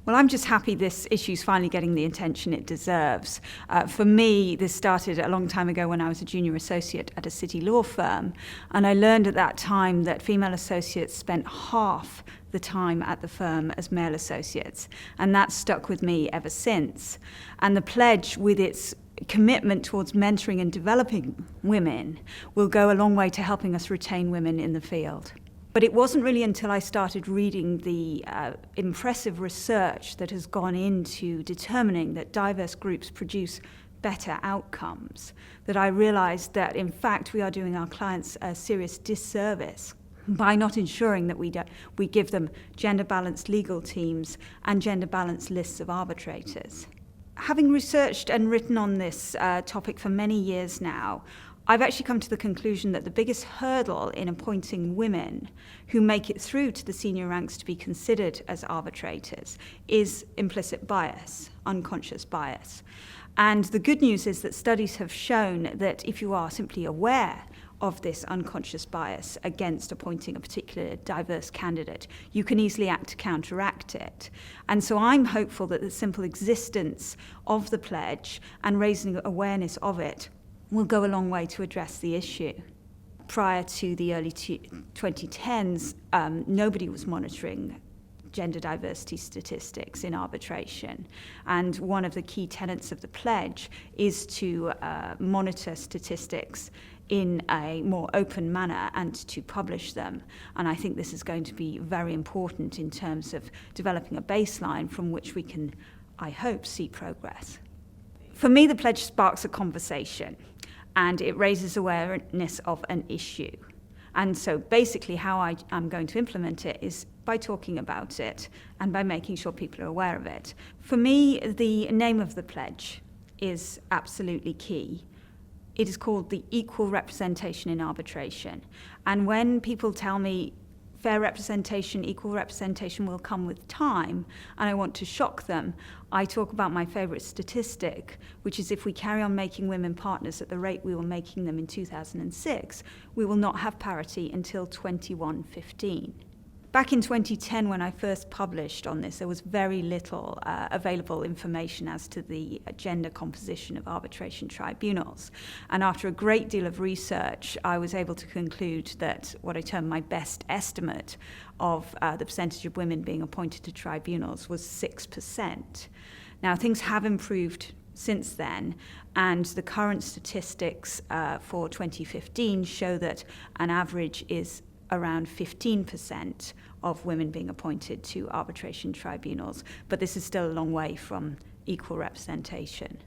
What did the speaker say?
Well, I'm just happy this issue's finally getting the attention it deserves. For me, this started a long time ago when I was a junior associate at a city law firm, and I learned at that time that female associates spent half the time at the firm as male associates, and that's stuck with me ever since. And the pledge, with its commitment towards mentoring and developing women, will go a long way to helping us retain women in the field. But it wasn't really until I started reading the impressive research that has gone into determining that diverse groups produce better outcomes that I realized that, in fact, we are doing our clients a serious disservice by not ensuring that we give them gender-balanced legal teams and gender-balanced lists of arbitrators. Having researched and written on this topic for many years now, I've actually come to the conclusion that the biggest hurdle in appointing women who make it through to the senior ranks to be considered as arbitrators is implicit bias, unconscious bias. And the good news is that studies have shown that if you are simply aware of this unconscious bias against appointing a particular diverse candidate, you can easily act to counteract it. And so I'm hopeful that the simple existence of the pledge and raising awareness of it will go a long way to address the issue. Prior to the early 2010s, nobody was monitoring gender diversity statistics in arbitration. And one of the key tenets of the pledge is to monitor statistics in a more open manner and to publish them. And I think this is going to be very important in terms of developing a baseline from which we can, I hope, see progress. For me, the pledge sparks a conversation, and it raises awareness of an issue. And so basically how I'm going to implement it is by talking about it and by making sure people are aware of it. For me, the name of the pledge is absolutely key. It is called the Equal Representation in Arbitration. And when people tell me fair representation, equal representation will come with time, and I want to shock them, I talk about my favorite statistic, which is if we carry on making women partners at the rate we were making them in 2006, we will not have parity until 2115. Back in 2010, when I first published on this, there was very little available information as to the gender composition of arbitration tribunals. And after a great deal of research, I was able to conclude that what I term my best estimate of the percentage of women being appointed to tribunals was 6%. Now, things have improved since then, and the current statistics for 2015 show that an average is around 15% of women being appointed to arbitration tribunals, but this is still a long way from equal representation.